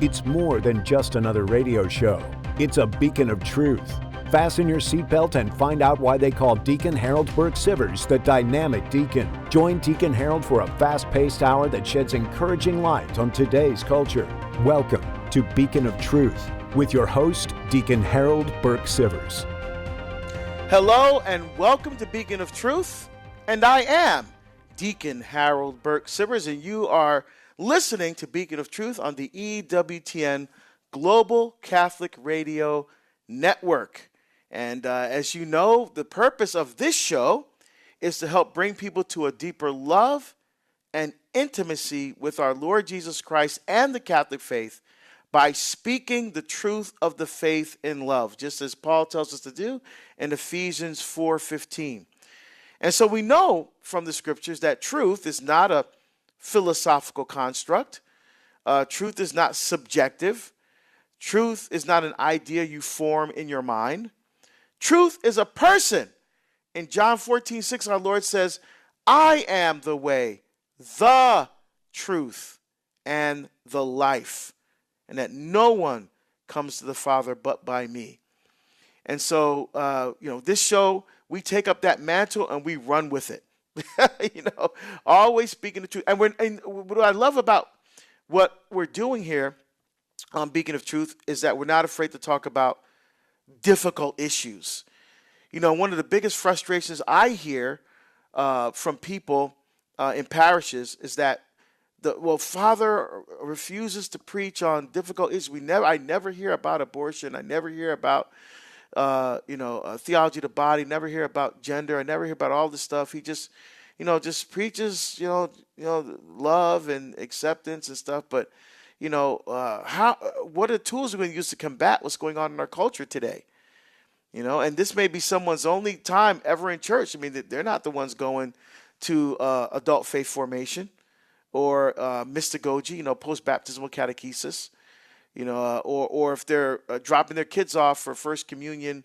It's more than just another radio show. It's a beacon of truth. Fasten your seatbelt and find out why they call Deacon Harold Burke-Sivers the dynamic deacon. Join Deacon Harold for a fast-paced hour that sheds encouraging light on today's culture. Welcome to Beacon of Truth with your host, Deacon Harold Burke-Sivers. Hello and welcome to Beacon of Truth, and I am Deacon Harold Burke-Sivers, and you are listening to Beacon of Truth on the EWTN Global Catholic Radio Network. And as you know, the purpose of this show is to help bring people to a deeper love and intimacy with our Lord Jesus Christ and the Catholic faith by speaking the truth of the faith in love, just as Paul tells us to do in Ephesians 4:15. And so we know from the scriptures that truth is not a philosophical construct. Truth is not subjective. Truth is not an idea you form in your mind. Truth is a person. In John 14:6, our Lord says, I am the way, the truth, and the life, and that no one comes to the Father but by me. And so, this show, we take up that mantle and we run with it. Always speaking the truth. And what I love about what we're doing here on Beacon of Truth is that we're not afraid to talk about difficult issues. One of the biggest frustrations I hear from people in parishes is that Father refuses to preach on difficult issues. I never hear about abortion. I never hear about theology of the body. Never hear about gender. I never hear about all this stuff. He just preaches, love and acceptance and stuff. But, what are the tools we're going to use to combat what's going on in our culture today? And this may be someone's only time ever in church. I mean, they're not the ones going to adult faith formation or mystagogy, post-baptismal catechesis, or if they're dropping their kids off for First Communion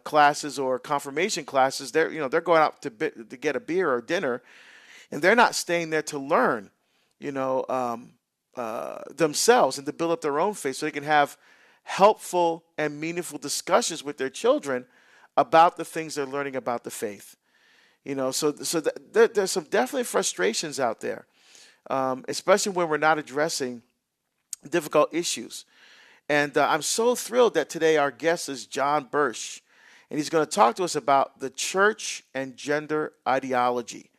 classes or confirmation classes, they're going out to get a beer or dinner, and they're not staying there to learn, themselves and to build up their own faith so they can have helpful and meaningful discussions with their children about the things they're learning about the faith. So there's some definitely frustrations out there, especially when we're not addressing difficult issues. And I'm so thrilled that today our guest is John Birsch, and he's going to talk to us about the church and gender ideology.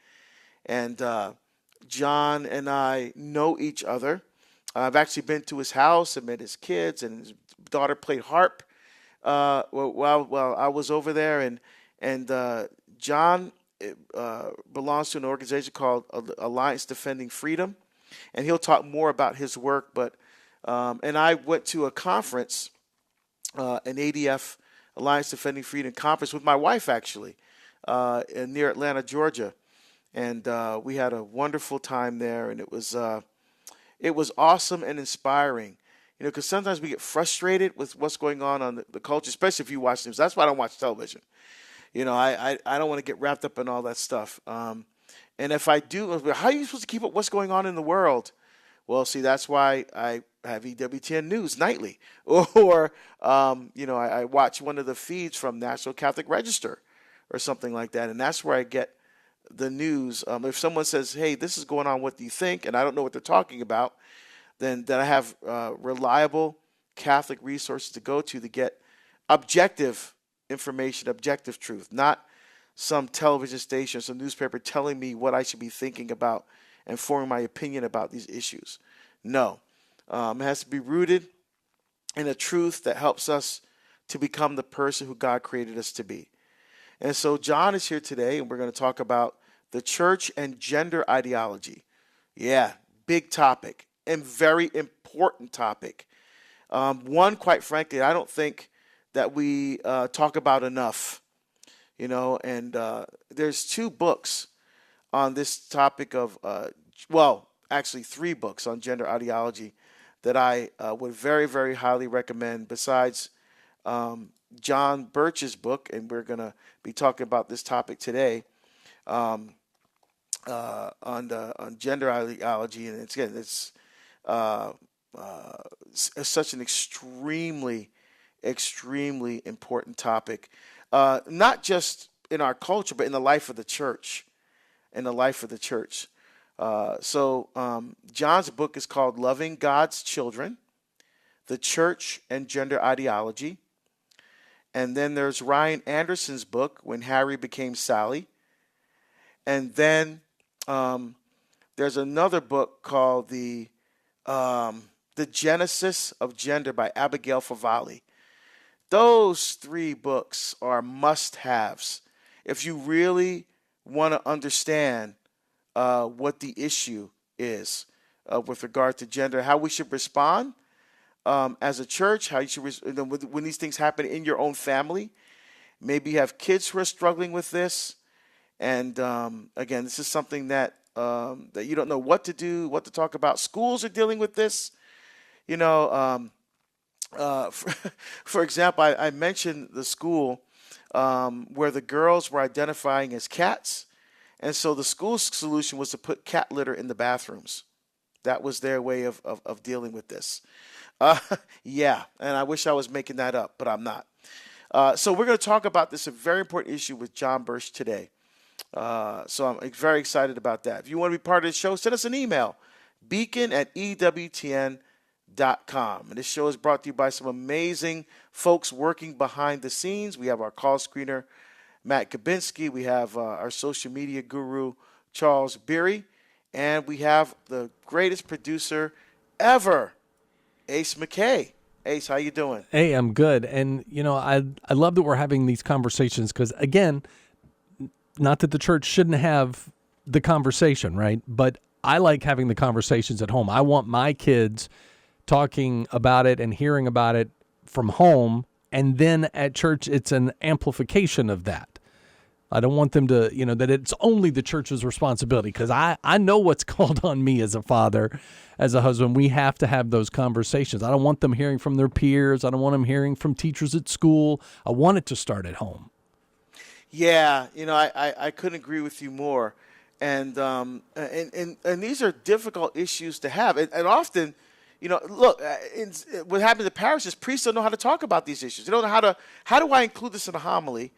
And John and I know each other. I've actually been to his house and met his kids, and his daughter played harp while I was over there. And John belongs to an organization called Alliance Defending Freedom, and he'll talk more about his work. But and I went to a conference, an ADF, Alliance Defending Freedom conference with my wife, actually, near Atlanta, Georgia. And we had a wonderful time there, and it was awesome and inspiring. Because sometimes we get frustrated with what's going on the culture, especially if you watch news. That's why I don't watch television. I don't want to get wrapped up in all that stuff. And if I do, how are you supposed to keep up what's going on in the world? Well, see, that's why I have EWTN News nightly. Or I watch one of the feeds from National Catholic Register or something like that. And that's where I get the news. If someone says, hey, this is going on, what do you think? And I don't know what they're talking about, then I have reliable Catholic resources to go to get objective information, objective truth, not some television station or some newspaper telling me what I should be thinking about and forming my opinion about these issues. No. It has to be rooted in a truth that helps us to become the person who God created us to be. And so John is here today, and we're going to talk about the church and gender ideology. Yeah, big topic and very important topic. One, quite frankly, I don't think that we talk about enough. And there's 2 books on this topic of, actually 3 books on gender ideology that I would very, very highly recommend besides John Birch's book, and we're going to be talking about this topic today on gender ideology. And it's such an extremely important topic, not just in our culture, but in the life of the church. John's book is called Loving God's Children, The Church and Gender Ideology. And then there's Ryan Anderson's book, When Harry Became Sally. And then there's another book called The Genesis of Gender by Abigail Favale. Those 3 books are must-haves if you really want to understand what the issue is with regard to gender, how we should respond as a church, how you should when these things happen in your own family. Maybe you have kids who are struggling with this, and again, this is something that you don't know what to do, what to talk about. Schools are dealing with this. For example, I mentioned the school where the girls were identifying as cats, and so the school's solution was to put cat litter in the bathrooms. That was their way of dealing with this. Yeah, and I wish I was making that up, but I'm not. So we're going to talk about this, a very important issue, with John Birsch today. So I'm very excited about that. If you want to be part of the show, send us an email, beacon@EWTN.com. And this show is brought to you by some amazing folks working behind the scenes. We have our call screener, Matt Kabinski. We have our social media guru, Charles Beery. And we have the greatest producer ever, Ace McKay. Ace, how you doing? Hey, I'm good. And, I love that we're having these conversations because, again, not that the church shouldn't have the conversation, right? But I like having the conversations at home. I want my kids talking about it and hearing about it from home, and then at church it's an amplification of that. I don't want them to, that it's only the church's responsibility, because I know what's called on me as a father, as a husband. We have to have those conversations. I don't want them hearing from their peers. I don't want them hearing from teachers at school. I want it to start at home. Yeah, I couldn't agree with you more. And these are difficult issues to have. And often, look, what happens in parishes, priests don't know how to talk about these issues. They don't know how do I include this in a homily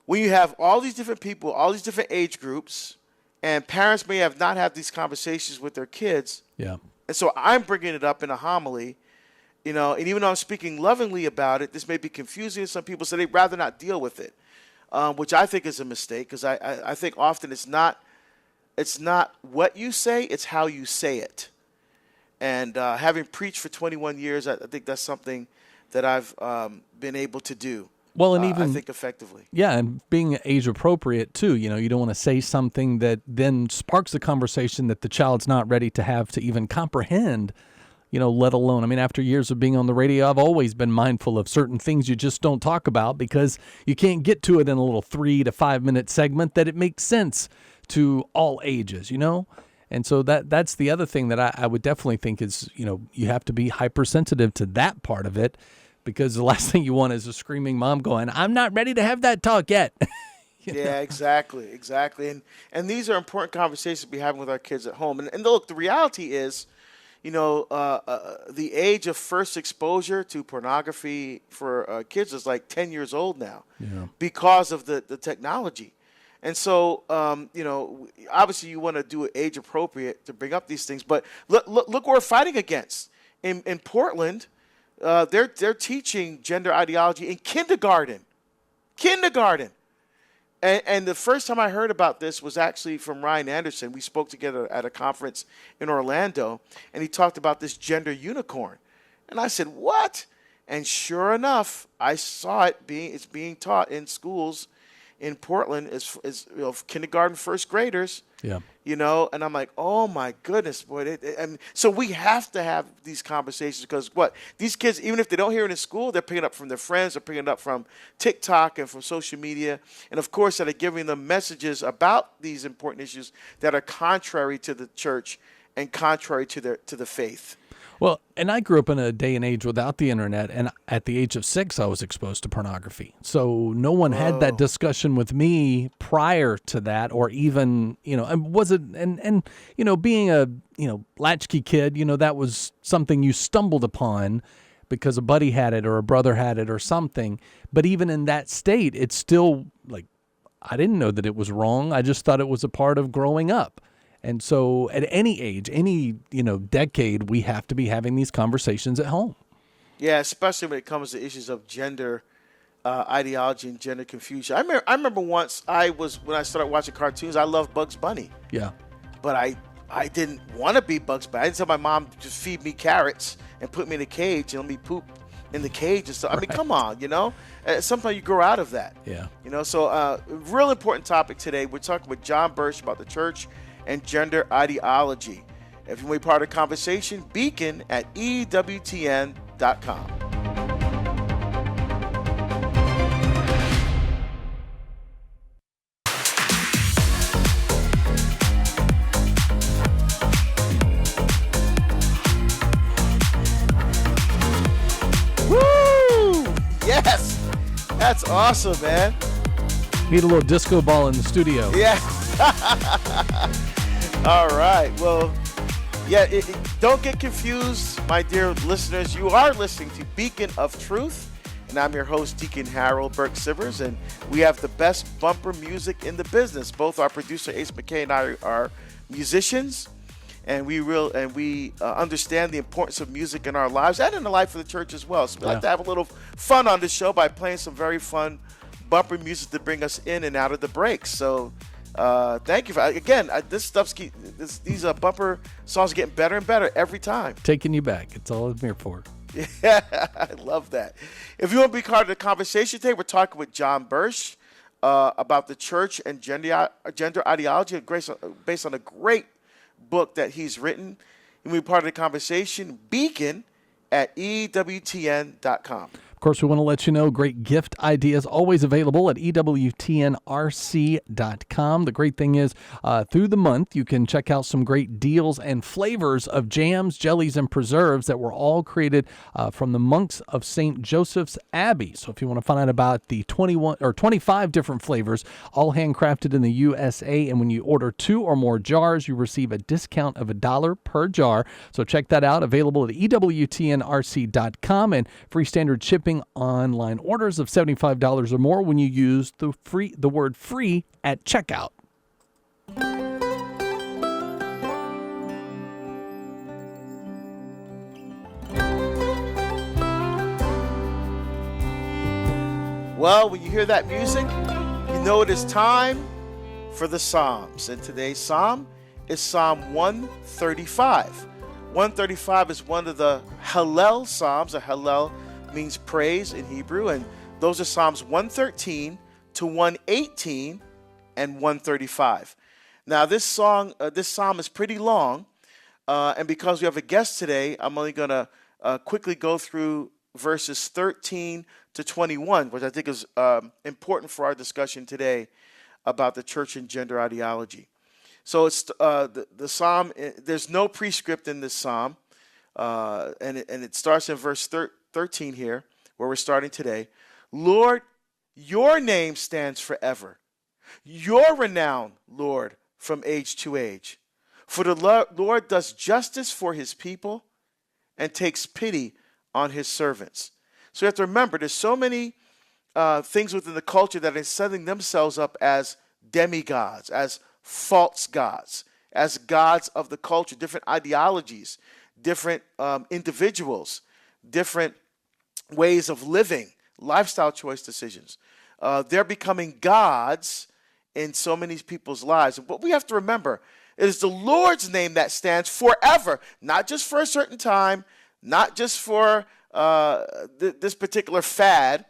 when you have all these different people, all these different age groups, and parents may have not had these conversations with their kids. Yeah. And so I'm bringing it up in a homily, and even though I'm speaking lovingly about it, this may be confusing to some people, so they'd rather not deal with it, which I think is a mistake, because I think often it's not what you say, it's how you say it. And having preached for 21 years, I think that's something that I've been able to do. Well, and even I think effectively. Yeah, and being age appropriate too. You don't want to say something that then sparks a conversation that the child's not ready to have to even comprehend, let alone. I mean, after years of being on the radio, I've always been mindful of certain things you just don't talk about because you can't get to it in a little 3 to 5 minute segment that it makes sense to all ages, And so that's the other thing that I would definitely think is, you have to be hypersensitive to that part of it, because the last thing you want is a screaming mom going, "I'm not ready to have that talk yet." Yeah, exactly. And these are important conversations to be having with our kids at home. And look, the reality is, the age of first exposure to pornography for kids is like 10 years old now, because of the technology. And so, obviously you want to do it age appropriate to bring up these things. But look what we're fighting against. In Portland, they're teaching gender ideology in kindergarten. And the first time I heard about this was actually from Ryan Anderson. We spoke together at a conference in Orlando, and he talked about this gender unicorn. And I said, what? And sure enough, I saw it's being taught in schools in Portland is kindergarten, first graders. Yeah. And I'm like, oh my goodness, boy. And so we have to have these conversations, because these kids, even if they don't hear it in school, they're picking it up from their friends, they're picking it up from TikTok and from social media. And of course, that are giving them messages about these important issues that are contrary to the church and contrary to the faith. Well, and I grew up in a day and age without the internet, and at the age of 6, I was exposed to pornography. So no one had that discussion with me prior to that, or even, and was it, and being a, latchkey kid, that was something you stumbled upon because a buddy had it or a brother had it or something. But even in that state, it's still like, I didn't know that it was wrong. I just thought it was a part of growing up. And so at any age, any, decade, we have to be having these conversations at home. Yeah, especially when it comes to issues of gender ideology and gender confusion. I remember once when I started watching cartoons, I loved Bugs Bunny. Yeah. But I didn't want to be Bugs Bunny. I didn't tell my mom to just feed me carrots and put me in a cage and let me poop in the cage and stuff. I mean, come on, sometimes you grow out of that. Yeah. So real important topic today. We're talking with John Birsch about the church and gender ideology. If you want to be part of the conversation, Beacon at EWTN.com. Woo! Yes! That's awesome, man. Need a little disco ball in the studio. Yeah. All right. Well, don't get confused, my dear listeners. You are listening to Beacon of Truth, and I'm your host, Deacon Harold Burke-Sivers, and we have the best bumper music in the business. Both our producer, Ace McKay, and I are musicians, and we understand the importance of music in our lives and in the life of the church as well. So we like to have a little fun on the show by playing some very fun bumper music to bring us in and out of the breaks. So thank you for this these bumper songs are getting better and better every time. Taking you back. It's all I'm here for. Yeah, I love that. If you want to be part of the conversation today, we're talking with John Birsch about the church and gender ideology based on a great book that he's written. You want to be part of the conversation, Beacon at EWTN.com. Of course, we want to let you know great gift ideas always available at EWTNRC.com. The great thing is, through the month, you can check out some great deals and flavors of jams, jellies, and preserves that were all created from the monks of St. Joseph's Abbey. So if you want to find out about the 21 or 25 different flavors, all handcrafted in the USA, and when you order 2 or more jars, you receive a discount of $1 per jar. So check that out. Available at EWTNRC.com, and free standard shipping online orders of $75 or more when you use the word free at checkout. Well, when you hear that music, you know it is time for the Psalms. And today's Psalm is Psalm 135. 135 is one of the Hallel Psalms. A Hallel means praise in Hebrew, and those are Psalms 113 to 118 and 135. Now, this psalm is pretty long, and because we have a guest today, I'm only going to quickly go through verses 13 to 21, which I think is important for our discussion today about the church and gender ideology. So it's the psalm. There's no prescript in this psalm, and it starts in verse 13 here, where we're starting today. Lord, your name stands forever. Your renown, Lord, from age to age. For the Lord does justice for his people and takes pity on his servants. So you have to remember, there's so many things within the culture that are setting themselves up as demigods, as false gods, as gods of the culture, different ideologies, different individuals, different ways of living, lifestyle choice decisions. They're becoming gods in so many people's lives. But we have to remember, it is the Lord's name that stands forever, not just for a certain time, not just for this particular fad.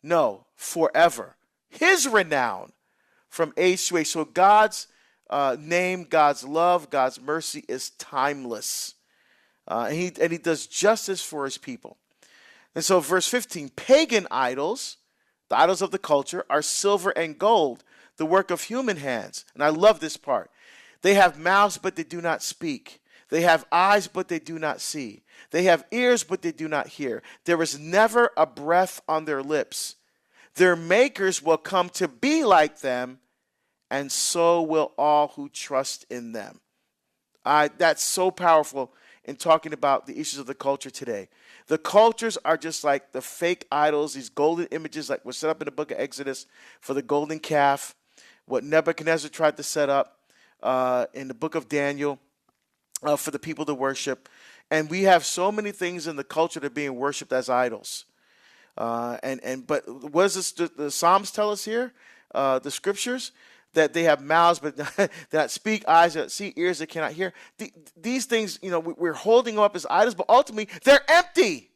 No, forever. His renown from age to age. So God's name, God's love, God's mercy is timeless. And he does justice for his people. And so verse 15, pagan idols, the idols of the culture, are silver and gold, the work of human hands. And I love this part. They have mouths, but they do not speak. They have eyes, but they do not see. They have ears, but they do not hear. There is never a breath on their lips. Their makers will come to be like them, and so will all who trust in them. That's so powerful in talking about the issues of the culture today. The cultures are just like the fake idols, these golden images like were set up in the book of Exodus for the golden calf, what Nebuchadnezzar tried to set up in the book of Daniel for the people to worship. And we have so many things in the culture that are being worshipped as idols. But what does the Psalms tell us here? The scriptures? That they have mouths but that speak, eyes that see, ears that cannot hear. These things, we're holding them up as idols, but ultimately they're empty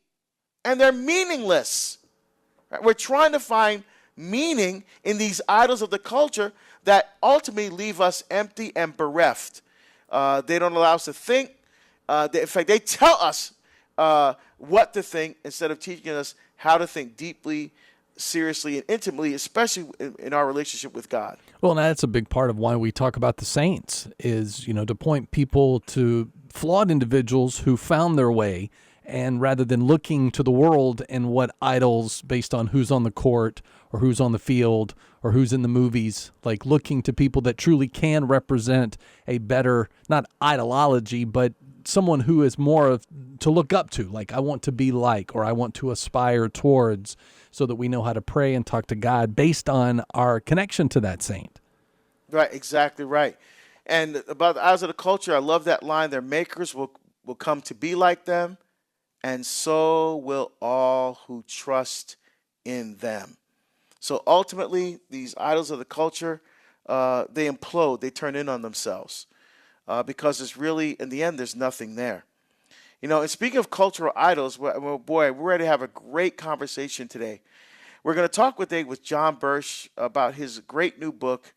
and they're meaningless. Right? We're trying to find meaning in these idols of the culture that ultimately leave us empty and bereft. They don't allow us to think. In fact, they tell us what to think instead of teaching us how to think deeply, seriously, and intimately, especially in our relationship with God. Well, and that's a big part of why we talk about the saints is, to point people to flawed individuals who found their way, and rather than looking to the world and what idols based on who's on the court or who's on the field or who's in the movies, like looking to people that truly can represent a better, not idolology, but someone who is more of to look up to, like I want to be like, or I want to aspire towards, so that we know how to pray and talk to God based on our connection to that saint. Right, exactly right. And about the eyes of the culture, I love that line, their makers will come to be like them, and so will all who trust in them. So ultimately, these idols of the culture, they implode, they turn in on themselves. Because it's really, in the end, there's nothing there. And speaking of cultural idols, well, boy, we're ready to have a great conversation today. We're going to talk with John Birsch about his great new book,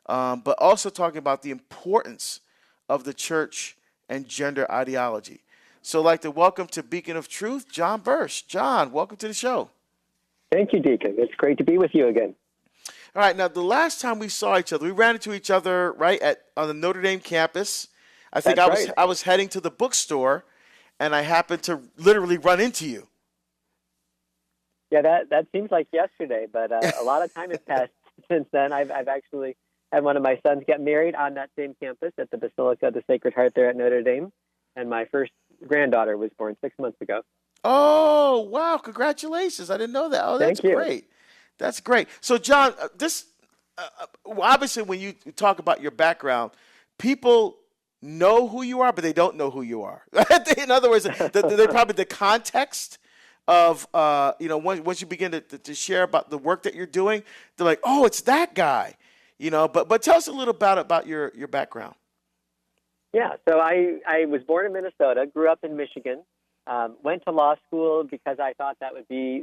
but also talking about the importance of the church and gender ideology. So I'd like to welcome to Beacon of Truth, John Birsch. John, welcome to the show. Thank you, Deacon. It's great to be with you again. All right, now the last time we saw each other, we ran into each other right on the Notre Dame campus. I think I was heading to the bookstore, and I happened to literally run into you. Yeah, that seems like yesterday, but a lot of time has passed since then. I've actually had one of my sons get married on that same campus at the Basilica of the Sacred Heart there at Notre Dame, and my first granddaughter was born 6 months ago. Oh, wow, congratulations. I didn't know that. Oh, that's great. That's great. So, John, obviously when you talk about your background, people know who you are, but they don't know who you are. In other words, they probably the context of, once you begin to share about the work that you're doing, they're like, oh, it's that guy. But tell us a little about your background. Yeah, so I was born in Minnesota, grew up in Michigan, went to law school because I thought that would be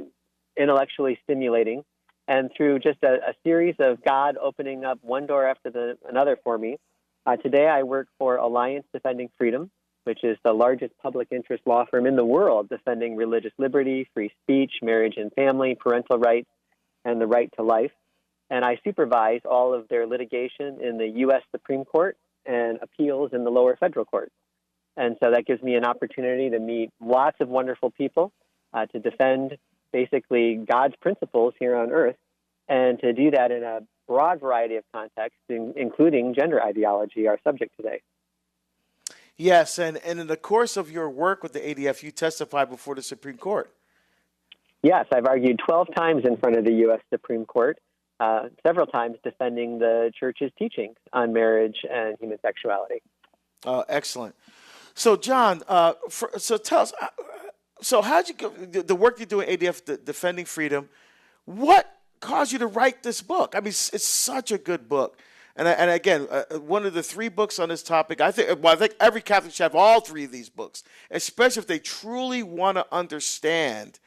intellectually stimulating. And through just a series of God opening up one door after another for me, today I work for Alliance Defending Freedom, which is the largest public interest law firm in the world defending religious liberty, free speech, marriage and family, parental rights, and the right to life. And I supervise all of their litigation in the U.S. Supreme Court and appeals in the lower federal court. And so that gives me an opportunity to meet lots of wonderful people, to defend basically God's principles here on earth, and to do that in a broad variety of contexts, including gender ideology, our subject today. Yes, and in the course of your work with the ADF, you testified before the Supreme Court. Yes, I've argued 12 times in front of the U.S. Supreme Court, several times defending the church's teachings on marriage and human sexuality. Excellent. So, John, so tell us, so how'd you go, the work you do in ADF, Defending Freedom, what caused you to write this book? I mean, it's such a good book. And again, one of the 3 books on this topic, I think every Catholic should have all 3 of these books, especially if they truly want to understand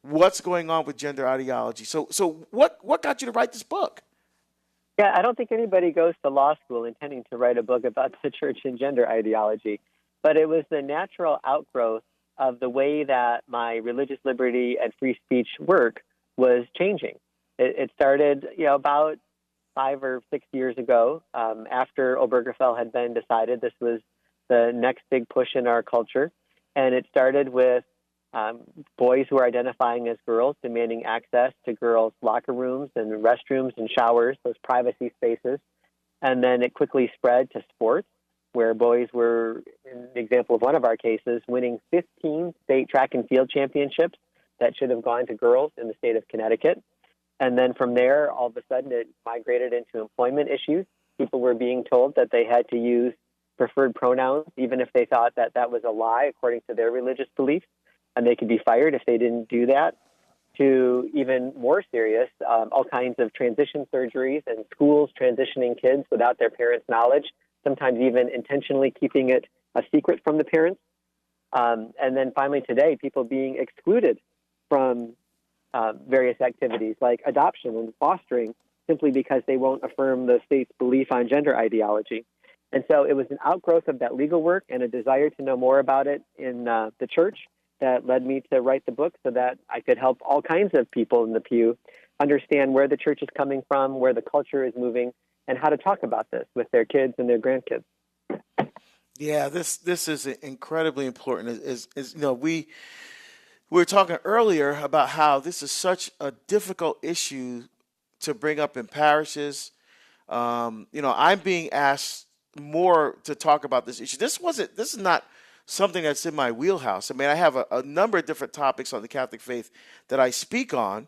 what's going on with gender ideology. So what got you to write this book? Yeah, I don't think anybody goes to law school intending to write a book about the church and gender ideology, but it was the natural outgrowth of the way that my religious liberty and free speech work was changing. It started, about 5 or 6 years ago, after Obergefell had been decided. This was the next big push in our culture. And it started with boys who are identifying as girls demanding access to girls' locker rooms and restrooms and showers, those privacy spaces. And then it quickly spread to sports, where boys were, in the example of one of our cases, winning 15 state track and field championships that should have gone to girls in the state of Connecticut. And then from there, all of a sudden, it migrated into employment issues. People were being told that they had to use preferred pronouns, even if they thought that that was a lie according to their religious beliefs, and they could be fired if they didn't do that, to even more serious, all kinds of transition surgeries and schools transitioning kids without their parents' knowledge, sometimes even intentionally keeping it a secret from the parents. And then finally today, people being excluded from various activities like adoption and fostering simply because they won't affirm the state's belief on gender ideology. And so it was an outgrowth of that legal work and a desire to know more about it in the church that led me to write the book so that I could help all kinds of people in the pew understand where the church is coming from, where the culture is moving, and how to talk about this with their kids and their grandkids. Yeah, this is incredibly important. We were talking earlier about how this is such a difficult issue to bring up in parishes. I'm being asked more to talk about this issue. This is not something that's in my wheelhouse. I mean, I have a number of different topics on the Catholic faith that I speak on.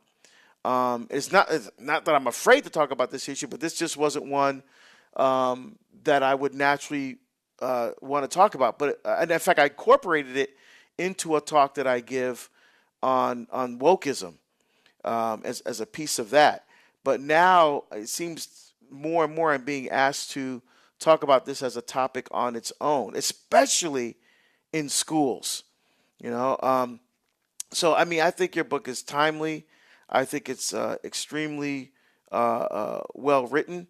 It's not that I'm afraid to talk about this issue, but this just wasn't one that I would naturally want to talk about. But and in fact, I incorporated it into a talk that I give on wokeism as a piece of that. But now it seems more and more I'm being asked to talk about this as a topic on its own, especially in schools. So I mean, I think your book is timely. I think it's extremely well written.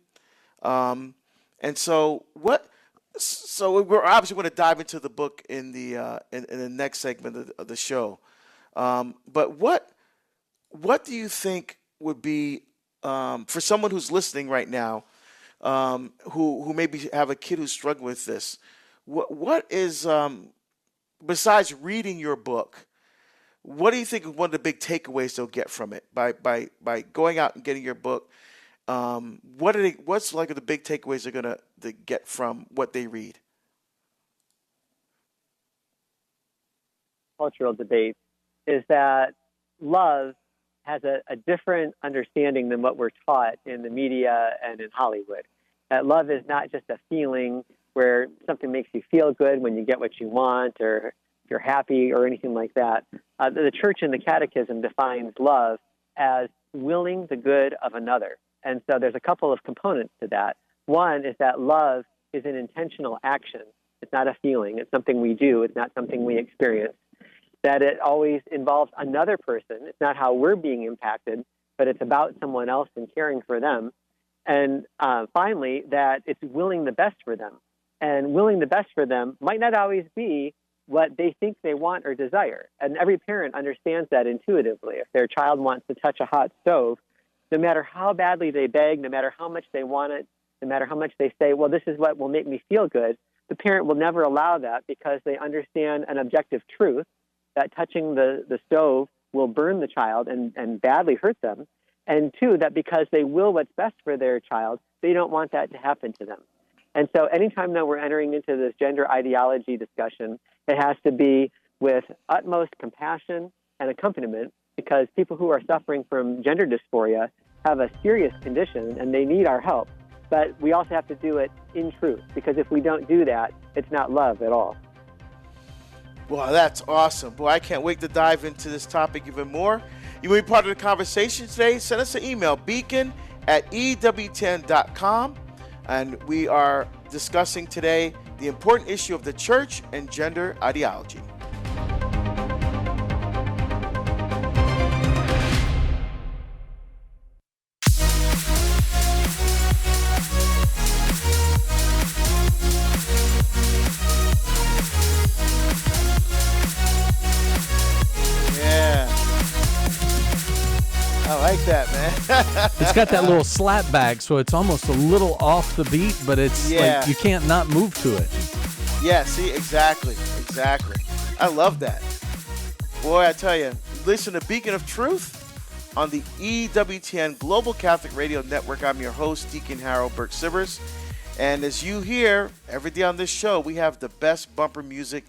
And so we're obviously going to dive into the book in the next segment of the show. But what do you think would be for someone who's listening right now, who maybe have a kid who's struggling with this? What is besides reading your book? What do you think is one of the big takeaways they'll get from it by going out and getting your book? What's like the big takeaways they're going to get from what they read? Cultural debate is that love has a different understanding than what we're taught in the media and in Hollywood. That love is not just a feeling where something makes you feel good when you get what you want or you're happy or anything like that. The church in the catechism defines love as willing the good of another. And so there's a couple of components to that. One is that love is an intentional action. It's not a feeling. It's something we do. It's not something we experience. That it always involves another person. It's not how we're being impacted, but it's about someone else and caring for them. And finally, that it's willing the best for them. And willing the best for them might not always be what they think they want or desire. And every parent understands that intuitively. If their child wants to touch a hot stove, no matter how badly they beg, no matter how much they want it, no matter how much they say, well, this is what will make me feel good, the parent will never allow that because they understand an objective truth that touching the stove will burn the child and badly hurt them. And two, that because they will what's best for their child, they don't want that to happen to them. And so anytime that we're entering into this gender ideology discussion, it has to be with utmost compassion and accompaniment, because people who are suffering from gender dysphoria have a serious condition and they need our help. But we also have to do it in truth, because if we don't do that, it's not love at all. Well, that's awesome. Boy, I can't wait to dive into this topic even more. You want to be part of the conversation today? Send us an email, beacon@EWTN.com. And we are discussing today the important issue of the church and gender ideology. I like that, man. It's got that little slap back, so it's almost a little off the beat, but it's like you can't not move to it. Yeah, see, exactly. I love that. Boy, I tell you, listen to Beacon of Truth on the EWTN Global Catholic Radio Network. I'm your host, Deacon Harold Burke-Sivers. And as you hear every day on this show, we have the best bumper music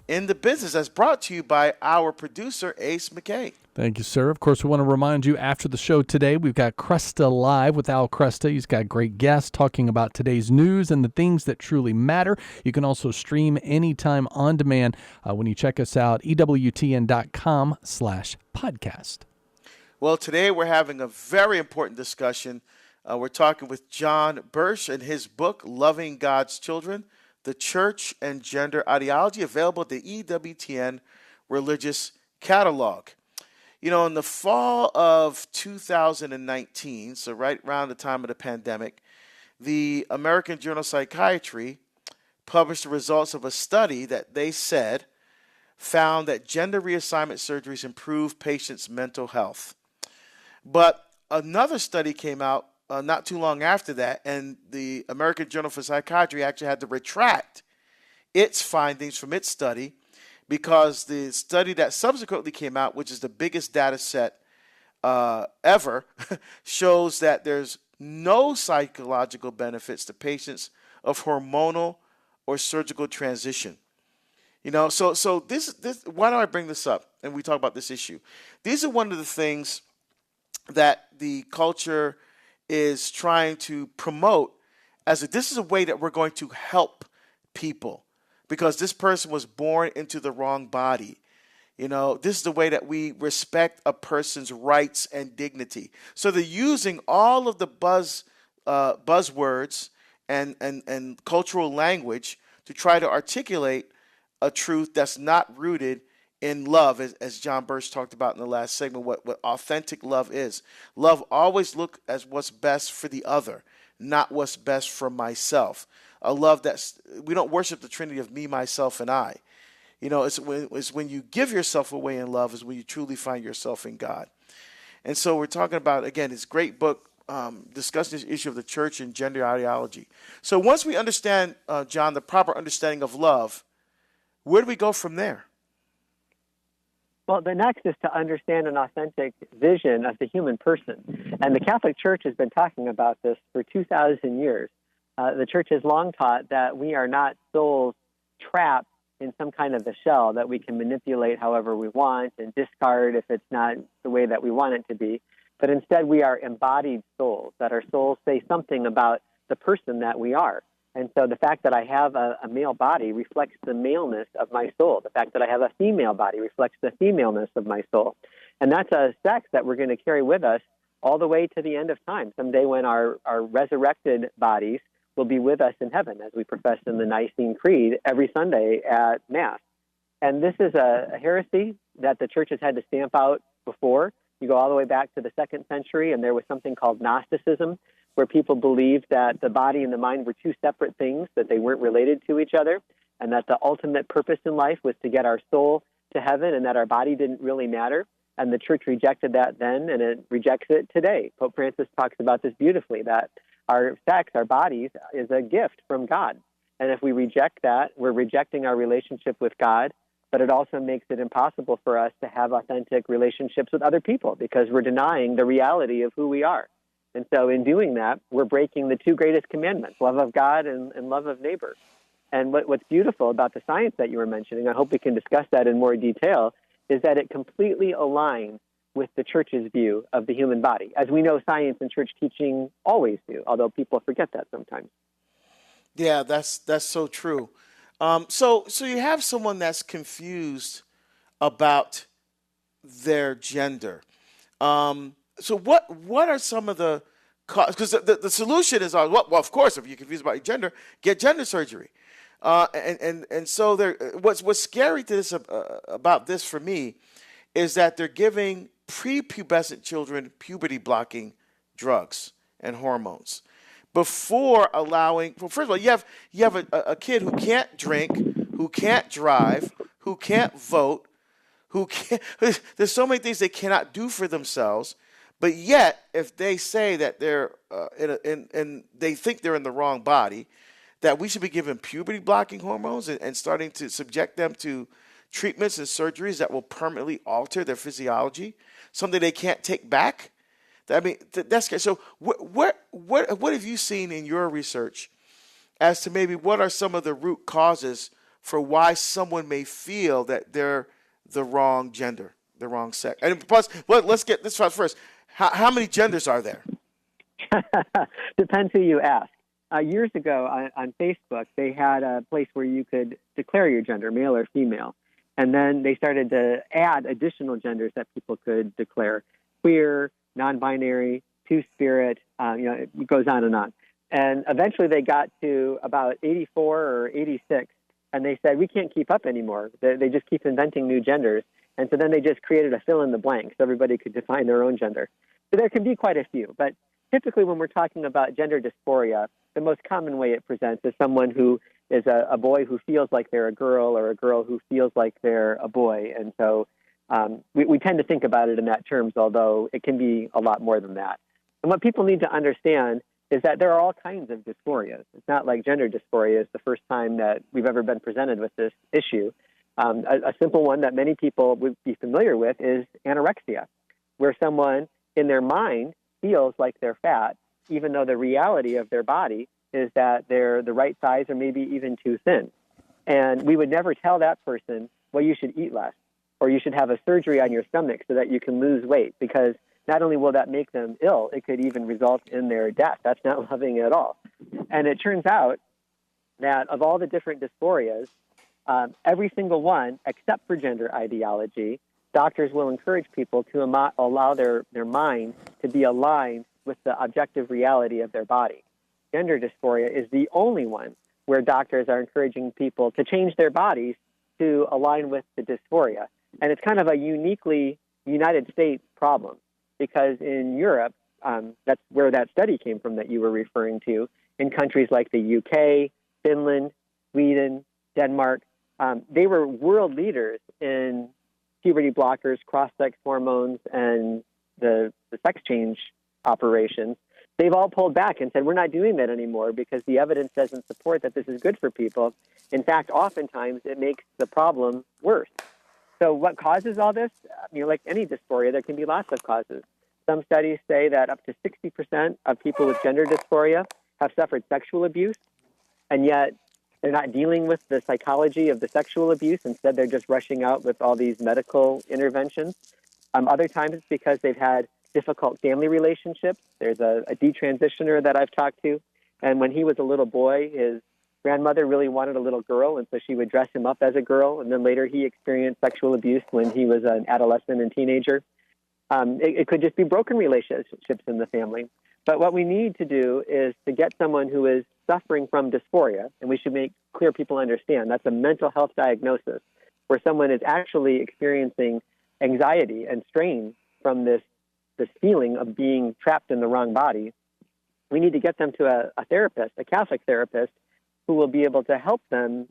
in the business, that's brought to you by our producer, Ace McKay. Thank you, sir. Of course, we want to remind you after the show today, we've got Cresta Live with Al Cresta. He's got great guests talking about today's news and the things that truly matter. You can also stream anytime on demand when you check us out, EWTN.com/podcast. Well, today we're having a very important discussion. We're talking with John Birsch and his book, Loving God's Children, The Church and Gender Ideology, available at the EWTN Religious Catalog. You know, in the fall of 2019, so right around the time of the pandemic, the American Journal of Psychiatry published the results of a study that they said found that gender reassignment surgeries improve patients' mental health. But another study came out not too long after that, and the American Journal for Psychiatry actually had to retract its findings from its study because the study that subsequently came out, which is the biggest data set ever, shows that there's no psychological benefits to patients of hormonal or surgical transition. You know, so this why do I bring this up and we talk about this issue? These are one of the things that the culture is trying to promote as this is a way that we're going to help people because this person was born into the wrong body. You know, this is the way that we respect a person's rights and dignity. So they're using all of the buzzwords and cultural language to try to articulate a truth that's not rooted in love, as John Birsch talked about in the last segment, what authentic love is. Love always looks at what's best for the other, not what's best for myself. A love we don't worship the Trinity of me, myself, and I. You know, it's when you give yourself away in love is when you truly find yourself in God. And so we're talking about, again, this great book discussing this issue of the church and gender ideology. So once we understand, John, the proper understanding of love, where do we go from there? Well, the next is to understand an authentic vision of the human person. And the Catholic Church has been talking about this for 2,000 years. The Church has long taught that we are not souls trapped in some kind of a shell that we can manipulate however we want and discard if it's not the way that we want it to be. But instead, we are embodied souls, that our souls say something about the person that we are. And so the fact that I have a male body reflects the maleness of my soul. The fact that I have a female body reflects the femaleness of my soul. And that's a sex that we're going to carry with us all the way to the end of time, someday when our resurrected bodies will be with us in heaven, as we profess in the Nicene Creed every Sunday at Mass. And this is a heresy that the Church has had to stamp out before. You go all the way back to the 2nd century, and there was something called Gnosticism, where people believed that the body and the mind were two separate things, that they weren't related to each other, and that the ultimate purpose in life was to get our soul to heaven and that our body didn't really matter. And the Church rejected that then, and it rejects it today. Pope Francis talks about this beautifully, that our sex, our bodies, is a gift from God. And if we reject that, we're rejecting our relationship with God, but it also makes it impossible for us to have authentic relationships with other people because we're denying the reality of who we are. And so in doing that, we're breaking the two greatest commandments, love of God and love of neighbor. And what's beautiful about the science that you were mentioning, I hope we can discuss that in more detail, is that it completely aligns with the Church's view of the human body, as we know science and church teaching always do, although people forget that sometimes. Yeah, that's so true. So you have someone that's confused about their gender. So what are some of the causes? Because the solution is, well, of course, if you're confused about your gender, get gender surgery. And so what's scary to this about this for me is that they're giving prepubescent children puberty-blocking drugs and hormones before allowing. Well, first of all, you have a kid who can't drink, who can't drive, who can't vote, who can't. There's so many things they cannot do for themselves. But yet, if they say that they're and they think they're in the wrong body, that we should be giving puberty blocking hormones and starting to subject them to treatments and surgeries that will permanently alter their physiology, something they can't take back. I mean, that's scary. So what have you seen in your research as to maybe what are some of the root causes for why someone may feel that they're the wrong gender, the wrong sex? And plus, let's get this first. How many genders are there? Depends who you ask. Years ago on Facebook, they had a place where you could declare your gender, male or female. And then they started to add additional genders that people could declare: queer, non-binary, two-spirit, it goes on. And eventually they got to about 84 or 86, and they said, we can't keep up anymore. They just keep inventing new genders. And so then they just created a fill-in-the-blank so everybody could define their own gender. So there can be quite a few. But typically when we're talking about gender dysphoria, the most common way it presents is someone who is a boy who feels like they're a girl, or a girl who feels like they're a boy. And so we tend to think about it in that terms, although it can be a lot more than that. And what people need to understand is that there are all kinds of dysphorias. It's not like gender dysphoria is the first time that we've ever been presented with this issue. A simple one that many people would be familiar with is anorexia, where someone in their mind feels like they're fat, even though the reality of their body is that they're the right size or maybe even too thin. And we would never tell that person, well, you should eat less, or you should have a surgery on your stomach so that you can lose weight, because not only will that make them ill, it could even result in their death. That's not loving at all. And it turns out that of all the different dysphorias, every single one, except for gender ideology, doctors will encourage people to allow their mind to be aligned with the objective reality of their body. Gender dysphoria is the only one where doctors are encouraging people to change their bodies to align with the dysphoria. And it's kind of a uniquely United States problem, because in Europe, that's where that study came from that you were referring to, in countries like the UK, Finland, Sweden, Denmark, they were world leaders in puberty blockers, cross-sex hormones, and the sex change operations. They've all pulled back and said, we're not doing that anymore because the evidence doesn't support that this is good for people. In fact, oftentimes it makes the problem worse. So what causes all this? Like any dysphoria, there can be lots of causes. Some studies say that up to 60% of people with gender dysphoria have suffered sexual abuse, and yet they're not dealing with the psychology of the sexual abuse. Instead, they're just rushing out with all these medical interventions. Other times it's because they've had difficult family relationships. There's a detransitioner that I've talked to, and when he was a little boy, his grandmother really wanted a little girl, and so she would dress him up as a girl, and then later he experienced sexual abuse when he was an adolescent and teenager. It could just be broken relationships in the family. But what we need to do is to get someone who is suffering from dysphoria, and we should make clear people understand that's a mental health diagnosis, where someone is actually experiencing anxiety and strain from this feeling of being trapped in the wrong body. We need to get them to a therapist, a Catholic therapist, who will be able to help them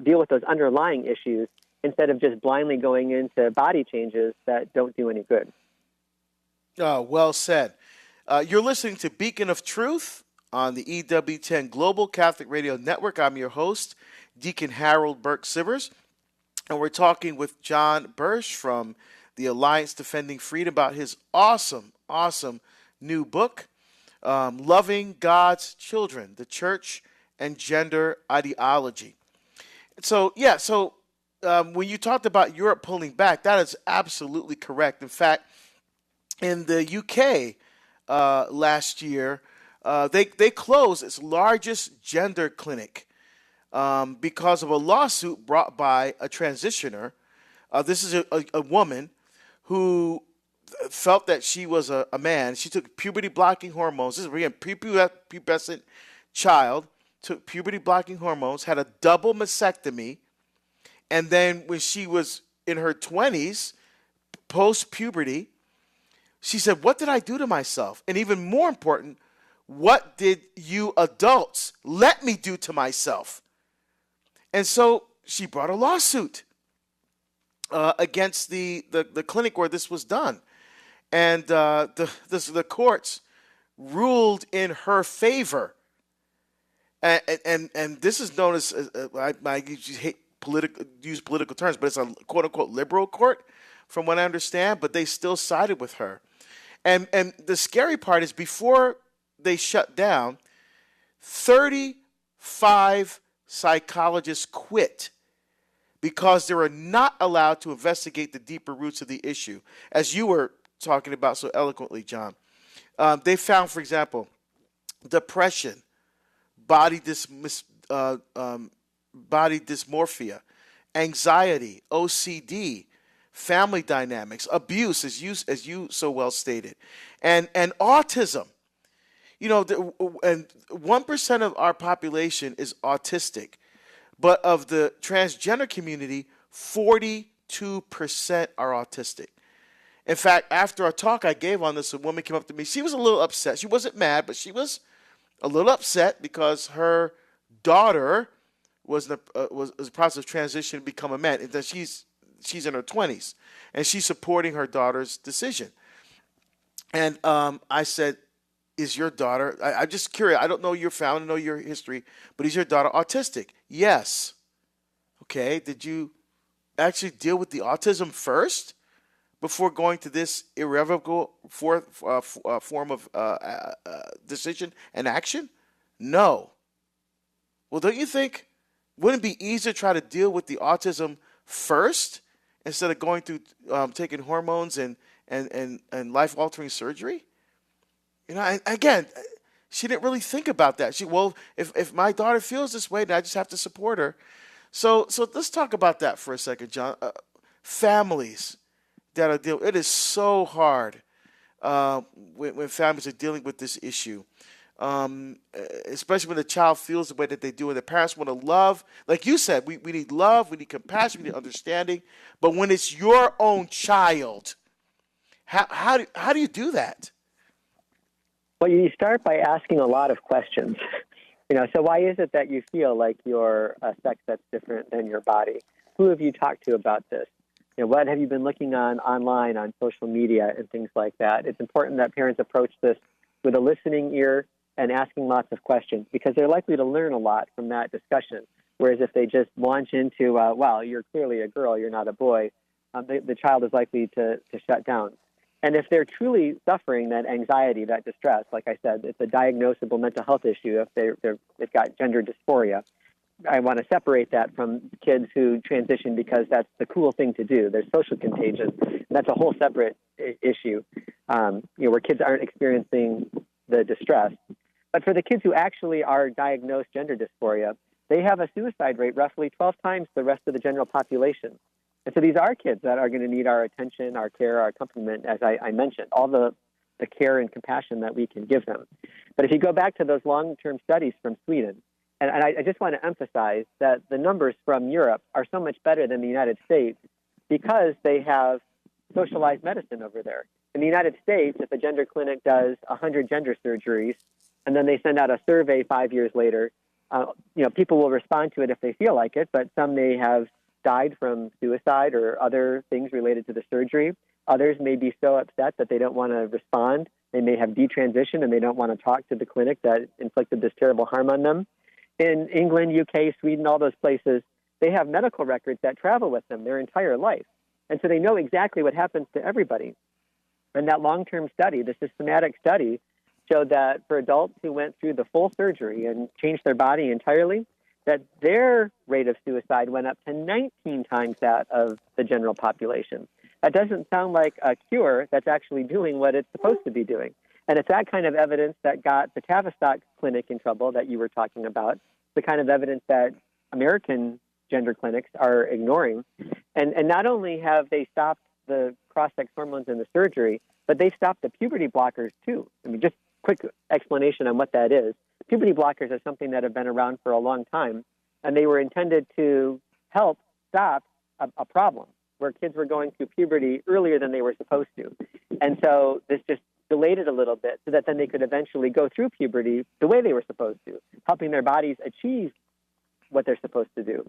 deal with those underlying issues instead of just blindly going into body changes that don't do any good. Well said. You're listening to Beacon of Truth on the EWTN Global Catholic Radio Network. I'm your host, Deacon Harold Burke-Sivers, and we're talking with John Birsch from the Alliance Defending Freedom about his awesome new book, Loving God's Children, the Church and Gender Ideology. So when you talked about Europe pulling back, that is absolutely correct. In fact, in the UK last year, they closed its largest gender clinic because of a lawsuit brought by a transitioner. This is a woman who felt that she was a man. She took puberty-blocking hormones. This is a prepubescent child, took puberty-blocking hormones, had a double mastectomy, and then when she was in her 20s, post-puberty, she said, what did I do to myself? And even more important, what did you adults let me do to myself? And so she brought a lawsuit against the clinic where this was done. And the courts ruled in her favor. And this is known as I hate use political terms, but it's a quote unquote liberal court, from what I understand. But they still sided with her, and the scary part is before they shut down, 35 psychologists quit because they were not allowed to investigate the deeper roots of the issue, as you were talking about so eloquently, John. They found, for example, depression, body dysmorphia, anxiety, OCD, family dynamics, abuse, as you so well stated, and autism. You know, and 1% of our population is autistic, but of the transgender community, 42% are autistic. In fact, after a talk I gave on this, a woman came up to me. She was a little upset. She wasn't mad, but she was a little upset because her daughter was in the process of transition to become a man. And that she's in her 20s, and she's supporting her daughter's decision. And I said, is your daughter, I'm just curious, I don't know your family, I don't know your history, but is your daughter autistic? Yes. Okay, did you actually deal with the autism first before going to this irrevocable form of decision and action? No. Well, don't you think, wouldn't it be easier to try to deal with the autism first instead of going through taking hormones and life-altering surgery? You know, and again, she didn't really think about that. If my daughter feels this way, then I just have to support her. So let's talk about that for a second, John. Families that are dealing, it is so hard when families are dealing with this issue, especially when the child feels the way that they do, and the parents want to love. Like you said, we need love, we need compassion, we need understanding. But when it's your own child, how do you do that? Well, you start by asking a lot of questions. You know, so why is it that you feel like you're a sex that's different than your body? Who have you talked to about this? You know, what have you been looking online, on social media, and things like that? It's important that parents approach this with a listening ear and asking lots of questions, because they're likely to learn a lot from that discussion. Whereas if they just launch into, well, you're clearly a girl, you're not a boy, the child is likely to shut down. And if they're truly suffering that anxiety, that distress, like I said, it's a diagnosable mental health issue if they've got gender dysphoria. I want to separate that from kids who transition because that's the cool thing to do. There's social contagion. And that's a whole separate issue, where kids aren't experiencing the distress. But for the kids who actually are diagnosed gender dysphoria, they have a suicide rate roughly 12 times the rest of the general population. And so these are kids that are going to need our attention, our care, our accompaniment, as I mentioned, all the care and compassion that we can give them. But if you go back to those long-term studies from Sweden, and I just want to emphasize that the numbers from Europe are so much better than the United States because they have socialized medicine over there. In the United States, if a gender clinic does 100 gender surgeries, and then they send out a survey 5 years later, people will respond to it if they feel like it, but some may have died from suicide or other things related to the surgery. Others may be so upset that they don't want to respond. They may have detransitioned and they don't want to talk to the clinic that inflicted this terrible harm on them. In England, UK, Sweden, all those places, they have medical records that travel with them their entire life. And so they know exactly what happens to everybody. And that long-term study, the systematic study, showed that for adults who went through the full surgery and changed their body entirely, that their rate of suicide went up to 19 times that of the general population. That doesn't sound like a cure that's actually doing what it's supposed to be doing. And it's that kind of evidence that got the Tavistock Clinic in trouble that you were talking about, the kind of evidence that American gender clinics are ignoring. And not only have they stopped the cross-sex hormones in the surgery, but they've stopped the puberty blockers too. I mean, just quick explanation on what that is. Puberty blockers are something that have been around for a long time, and they were intended to help stop a problem where kids were going through puberty earlier than they were supposed to. And so this just delayed it a little bit so that then they could eventually go through puberty the way they were supposed to, helping their bodies achieve what they're supposed to do.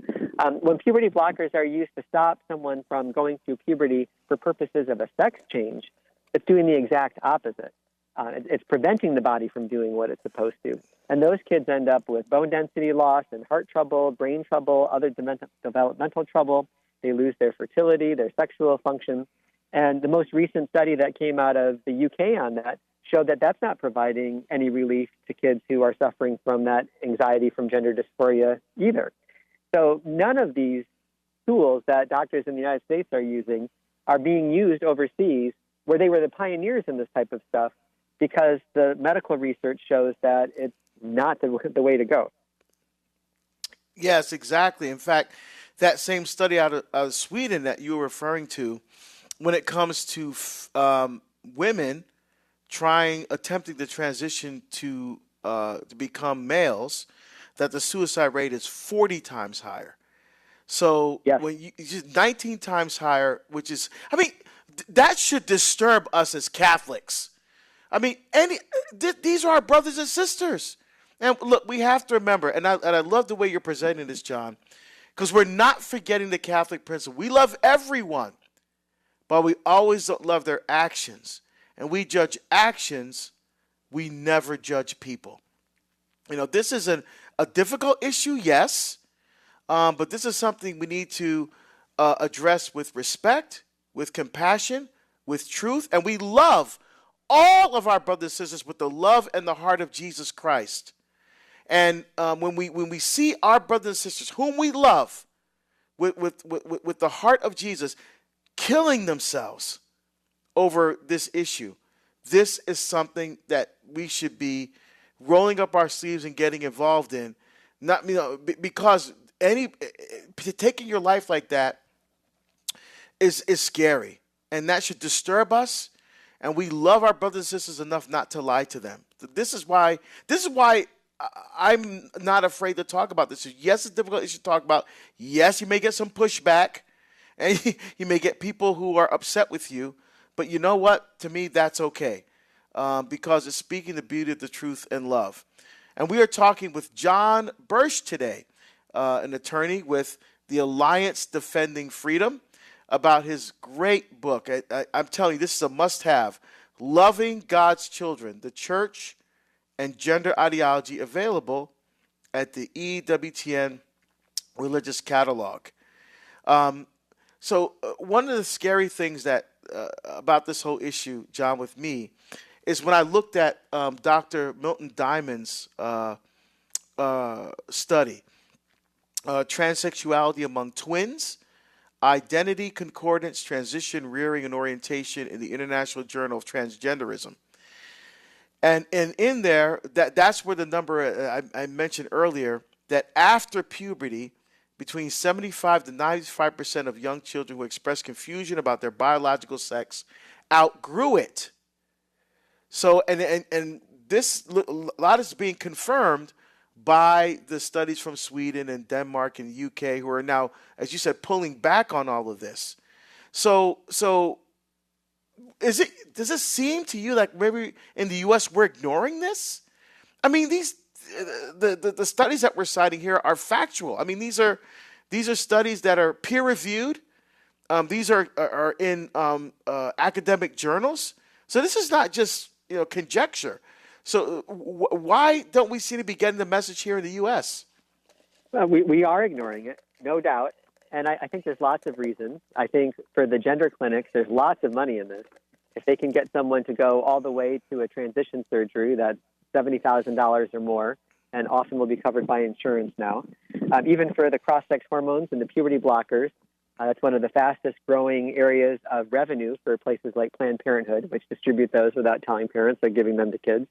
When puberty blockers are used to stop someone from going through puberty for purposes of a sex change, it's doing the exact opposite. It's preventing the body from doing what it's supposed to. And those kids end up with bone density loss and heart trouble, brain trouble, other developmental trouble. They lose their fertility, their sexual function. And the most recent study that came out of the UK on that showed that that's not providing any relief to kids who are suffering from that anxiety from gender dysphoria either. So none of these tools that doctors in the United States are using are being used overseas, where they were the pioneers in this type of stuff, because the medical research shows that it's not the way to go. Yes, exactly. In fact, that same study out of Sweden that you were referring to, when it comes to women attempting to transition to become males, that the suicide rate is 40 times higher. So yes. when you 19 times higher, which is, I mean, that should disturb us as Catholics. I mean, these are our brothers and sisters. And look, we have to remember, and I love the way you're presenting this, John, because we're not forgetting the Catholic principle. We love everyone, but we always don't love their actions. And we judge actions, we never judge people. You know, this is a difficult issue, yes, but this is something we need to address with respect, with compassion, with truth, and we love all of our brothers and sisters with the love and the heart of Jesus Christ. And when we see our brothers and sisters, whom we love, with the heart of Jesus, killing themselves over this issue, this is something that we should be rolling up our sleeves and getting involved in. Not, because taking your life like that is scary, and that should disturb us. And we love our brothers and sisters enough not to lie to them. This is why I'm not afraid to talk about this. Yes, it's a difficult issue to talk about. Yes, you may get some pushback, and you may get people who are upset with you. But you know what? To me, that's okay, because it's speaking the beauty of the truth and love. And we are talking with John Birsch today, an attorney with the Alliance Defending Freedom, about his great book. I'm telling you, this is a must-have. Loving God's Children, the Church and Gender Ideology, available at the EWTN Religious Catalog. So one of the scary things that about this whole issue, John, with me, is when I looked at Dr. Milton Diamond's study, Transsexuality Among Twins, Identity, Concordance, Transition, Rearing, and Orientation in the International Journal of Transgenderism. And in there, that's where the number I mentioned earlier, that after puberty, between 75 to 95% of young children who express confusion about their biological sex outgrew it. So, and this, a lot is being confirmed by the studies from Sweden and Denmark and the UK, who are now, as you said, pulling back on all of this. So does it seem to you like maybe in the U.S. we're ignoring this? I mean, the studies that we're citing here are factual. I mean, these are studies that are peer reviewed. These are in academic journals. So this is not just conjecture. So why don't we seem to be getting the message here in the U.S.? Well, we are ignoring it, no doubt. And I think there's lots of reasons. I think for the gender clinics, there's lots of money in this. If they can get someone to go all the way to a transition surgery that's $70,000 or more, and often will be covered by insurance now. Even for the cross-sex hormones and the puberty blockers, that's one of the fastest growing areas of revenue for places like Planned Parenthood, which distribute those without telling parents or giving them to kids.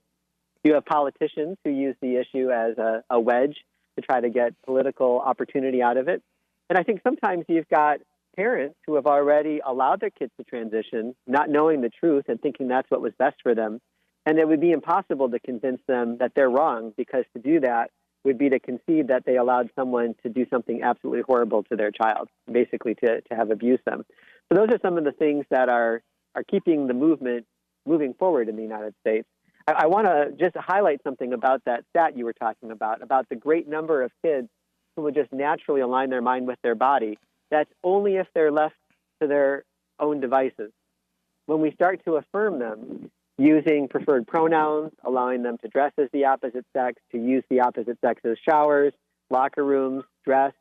You have politicians who use the issue as a wedge to try to get political opportunity out of it. And I think sometimes you've got parents who have already allowed their kids to transition, not knowing the truth and thinking that's what was best for them. And it would be impossible to convince them that they're wrong, because to do that would be to concede that they allowed someone to do something absolutely horrible to their child, basically to have abused them. So those are some of the things that are keeping the movement moving forward in the United States. I want to just highlight something about that stat you were talking about the great number of kids who will just naturally align their mind with their body. That's only if they're left to their own devices. When we start to affirm them, using preferred pronouns, allowing them to dress as the opposite sex, to use the opposite sex's showers, locker rooms, dress,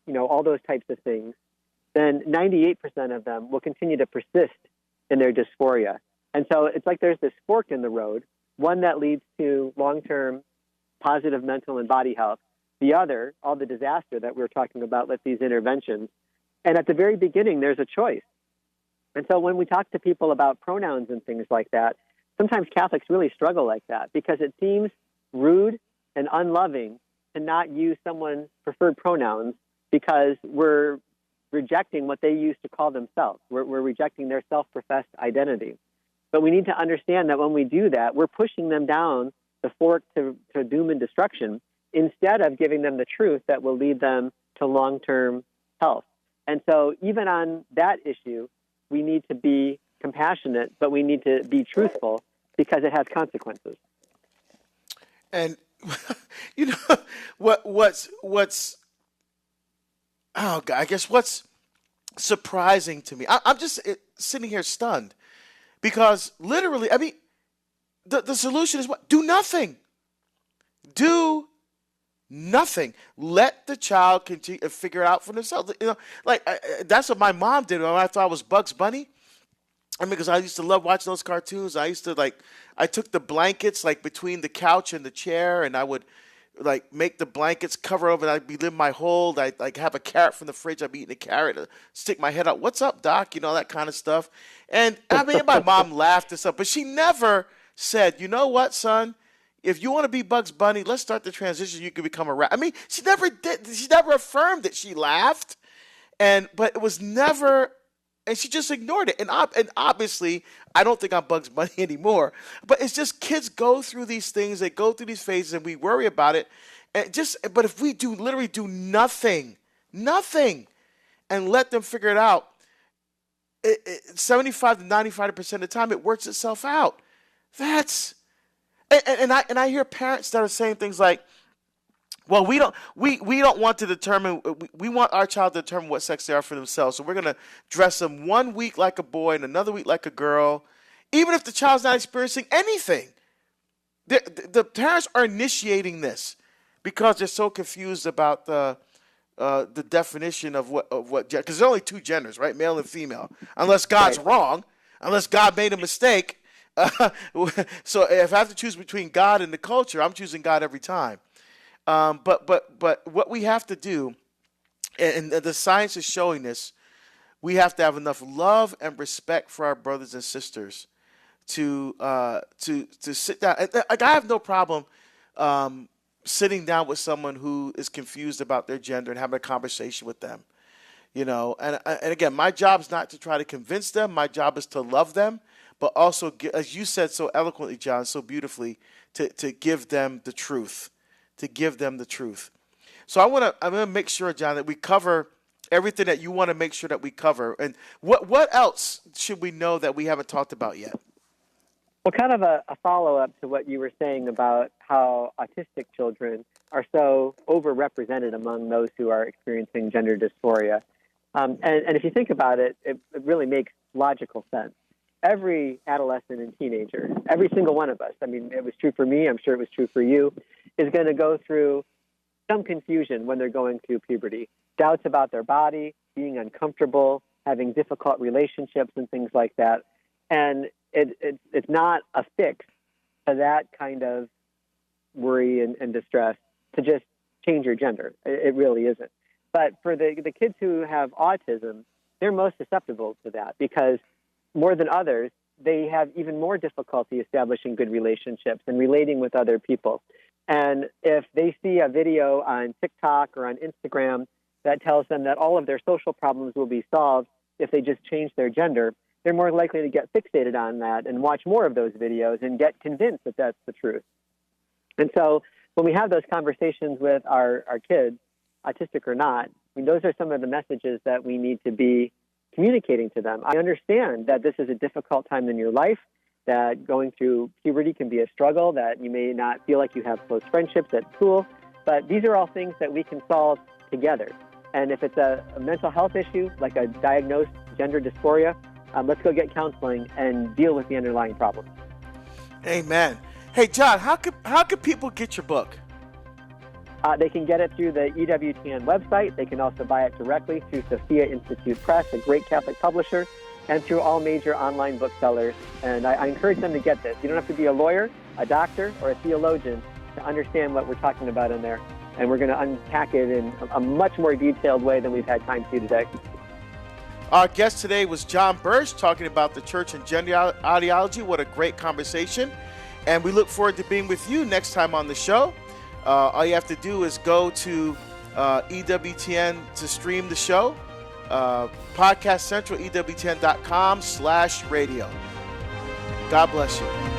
all those types of things, then 98% of them will continue to persist in their dysphoria. And so it's like there's this fork in the road, one that leads to long-term positive mental and body health, the other, all the disaster that we're talking about with these interventions. And at the very beginning, there's a choice. And so when we talk to people about pronouns and things like that, sometimes Catholics really struggle like that because it seems rude and unloving to not use someone's preferred pronouns because we're rejecting what they used to call themselves. We're rejecting their self-professed identity. But we need to understand that when we do that, we're pushing them down the fork to doom and destruction instead of giving them the truth that will lead them to long-term health. And so even on that issue, we need to be compassionate, but we need to be truthful because it has consequences. And what's oh God, I guess what's surprising to me, I'm just sitting here stunned because literally, I mean, the solution is what? Do nothing. Do nothing. Let the child continue to figure it out for themselves. That's what my mom did when I thought I was Bugs Bunny. I mean, because I used to love watching those cartoons. I used to I took the blankets between the couch and the chair, and I would make the blankets cover over, and I'd be in my hold. I'd have a carrot from the fridge. I'd be eating a carrot, stick my head out. What's up, Doc? That kind of stuff. And I mean, my mom laughed and stuff, but she never said, you know what, son? If you want to be Bugs Bunny, let's start the transition. You can become a rat. I mean, she never did. She never affirmed it. She laughed, but it was never. And she just ignored it. And obviously, I don't think I'm Bugs Bunny anymore. But it's just kids go through these things. They go through these phases, and we worry about it. But if we literally do nothing, and let them figure it out, 75 to 95% of the time, it works itself out. And I hear parents that are saying things like, well, we don't want to determine. We want our child to determine what sex they are for themselves. So we're going to dress them 1 week like a boy and another week like a girl, even if the child's not experiencing anything. The parents are initiating this because they're so confused about the definition of what because there's only two genders, right? Male and female. Unless God's wrong, unless God made a mistake. So if I have to choose between God and the culture, I'm choosing God every time. But what we have to do, and the science is showing this, we have to have enough love and respect for our brothers and sisters to sit down. I have no problem sitting down with someone who is confused about their gender and having a conversation with them. And again, my job is not to try to convince them. My job is to love them, but also, as you said so eloquently, John, so beautifully, to give them the truth. To give them the truth. So I'm gonna make sure, John, that we cover everything that you want to make sure that we cover. And what else should we know that we haven't talked about yet? Well, kind of a follow-up to what you were saying about how autistic children are so overrepresented among those who are experiencing gender dysphoria. And if you think about it, it really makes logical sense. Every adolescent and teenager, every single one of us, I mean, it was true for me, I'm sure it was true for you, is going to go through some confusion when they're going through puberty. Doubts about their body, being uncomfortable, having difficult relationships and things like that. And it's not a fix to that kind of worry and distress to just change your gender. It really isn't. But for the kids who have autism, they're most susceptible to that because more than others, they have even more difficulty establishing good relationships and relating with other people. And if they see a video on TikTok or on Instagram that tells them that all of their social problems will be solved if they just change their gender, they're more likely to get fixated on that and watch more of those videos and get convinced that that's the truth. And so when we have those conversations with our kids, autistic or not, I mean, those are some of the messages that we need to be communicating to them. I understand that this is a difficult time in your life, that going through puberty can be a struggle, that you may not feel like you have close friendships at school, but these are all things that we can solve together. And if it's a mental health issue, like a diagnosed gender dysphoria, let's go get counseling and deal with the underlying problem. Amen. Hey, John, how could people get your book? They can get it through the EWTN website. They can also buy it directly through Sophia Institute Press, a great Catholic publisher, and through all major online booksellers. And I encourage them to get this. You don't have to be a lawyer, a doctor, or a theologian to understand what we're talking about in there. And we're going to unpack it in a much more detailed way than we've had time to today. Our guest today was John Birsch, talking about the church and gender ideology. What a great conversation. And we look forward to being with you next time on the show. All you have to do is go to EWTN to stream the show. Podcast Central, EWTN.com/radio. God bless you.